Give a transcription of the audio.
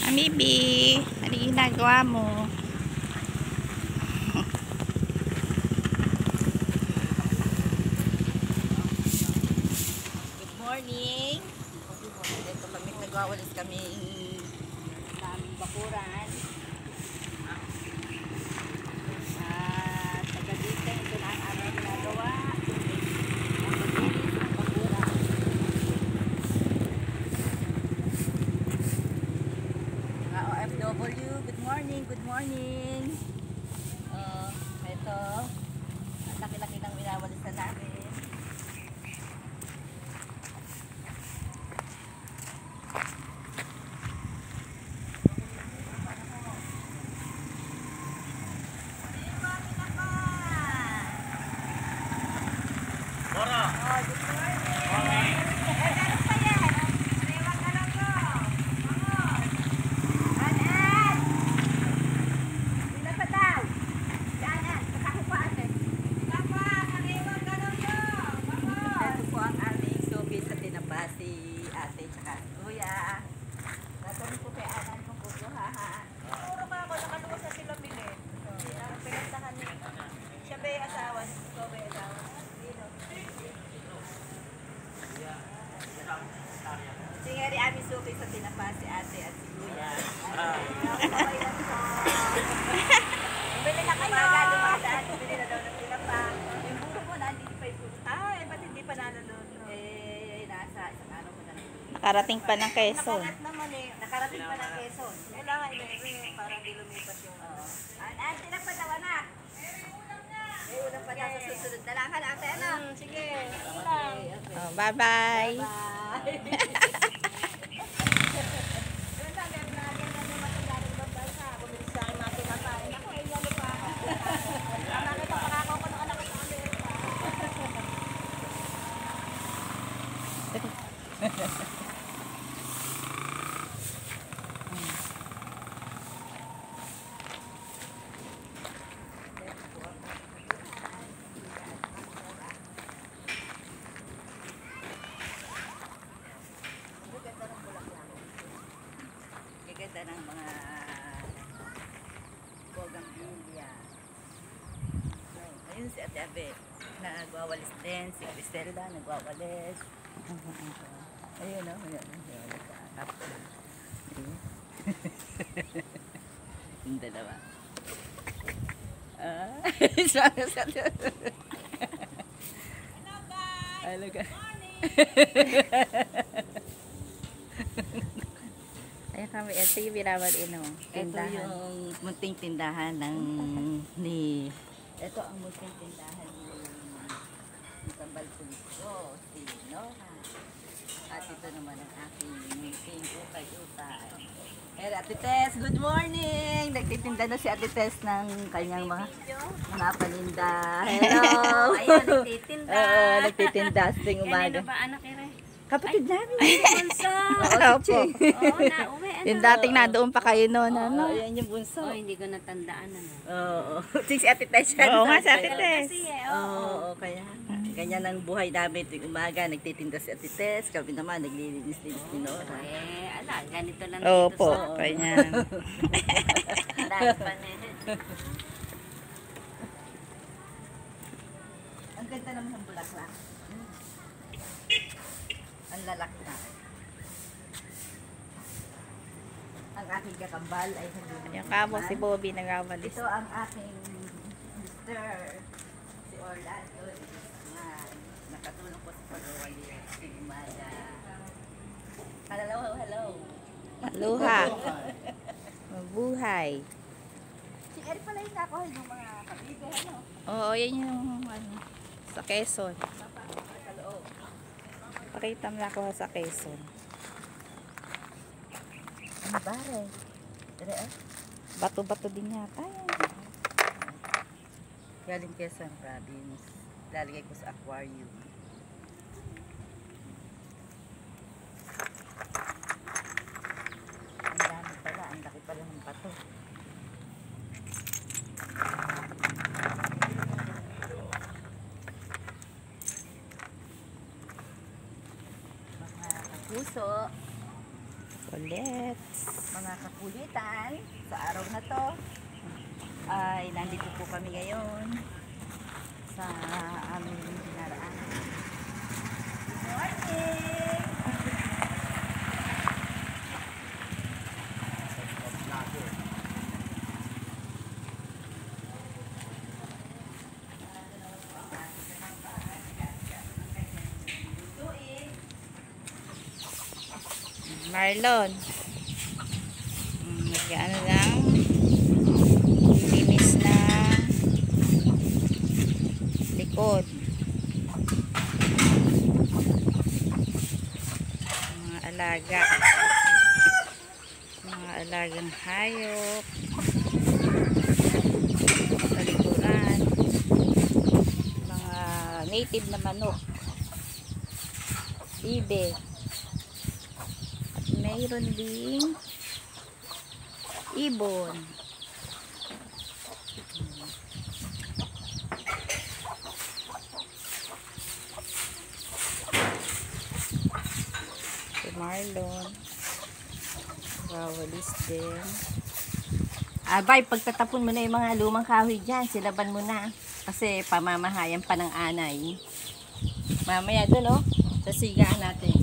Bibi, ano ginagawa mo? Good morning. Ito kami, nagwawalis kami sa aming bakuran. At sa gabi ito na ang aming ginagawa. Ang maglinis ng bakuran. Mga OFW, good morning, good morning. Ito, ang laki-laki ng winawalisan namin. Si ate tsaka kuya. Natanong ko kay Anan kung kukuha ha. Puro ka ako, nakaluwas na sila bili. Pinagtahan niya. Siya ba yung asawa? Ikaw ba yung asawa? Dino. Sige, rin aming suki sa tinapa si ate at si kuya. Bili na kayo. Dumadaan, bili na daw ng tinapa. Yung buro mo, nandito pa yung buro. Ay, ba't hindi pa nalulun? Nasa isang araw mo na. Nakarating pa ng Quezon. Nakagat naman eh. Nakarating pa ng Quezon. Kailangan i-meron para di lumipas yung... Ante na pa daw, anak. May ulam pa daw sa susunod na lang. Ate, ano? Sige. Ulam. Oh, bye-bye. Bye. Doon lang, may vlogger na naman ang galing ng bansa. Bumili sa akin mga kinakain. Ako, ay lalo pa ako. Nakita pa ako ng anak ko sa Amerika. Ganda ng mga bougainvillea. Ayun si Ate Abe, nagwawalis din. Si Criselda, nagwawalis. Ayun o, yung dalawa. Hello guys! Ayan kami, ito yung binabaliin mo. Ito yung munting tindahan ng ito ang munting tindahan ni Tambal Puliso, si Noha. At ito naman ang aking munting ukay-ukay. Eh, Ate Tess, good morning! Nagtitinda na si Ate Tess ng kanyang mga paninda. Hello! Ayan, nagtitinda. Nagtitinda sa umaga. Yan ba anak ere? Kapatid namin. Bunso. Opo. Oo, nauwi. Yung dating na doon pa kayo noon, ano? Yan yung bunso. Oh, hindi ko natandaan ano. Oo. Si Ate Tess yan. Oo nga, si Ate Tess. Kasi Oo, kaya. Ganyan ang buhay namin tuwing umaga. Nagtitinda si Ate Tess. Kami naman, naglilinis-linis ni Nora. ganito lang Opo, dito sa ganyan. dahil pa na. Ang ganda naman ng bulaklak. Ang lalak na. Ang aking kakambal ay hindi Yung kamo si Bobby nagwawalis. Ito ang aking mister, si Orlando. Nakatulong po sa pag-walis. Si Maya. Hello, hello. Aloha. Mabuhay. Si Eri pala yung nakuha yung mga kabibig, ano? Oo, yan yung ano, sa Quezon. Pakita mo na ako sa Quezon. Ano ba rin? Bato-bato din yata yan. Galing Quezon Province. Lalagay ko sa aquarium. Ang dami pala. Ang laki pala ng bato. Mga kapuso. ulit. Mga kakulitan, sa araw na to, ay nandito po kami ngayon sa aming dinaraanan. Good morning! Marlon. Nag-ano lang. Linis na likod. Mga alaga. Mga alagang hayop. Talikuran. Mga native na manok. Bibe. At mayroon ding ibon. Si Marlon. Wawalis din. Abay, pagtatapon mo na yung mga lumang kahoy dyan, silaban mo na. Kasi pamamahayan pa ng anay. Mamaya doon, oh, sa sigaan natin.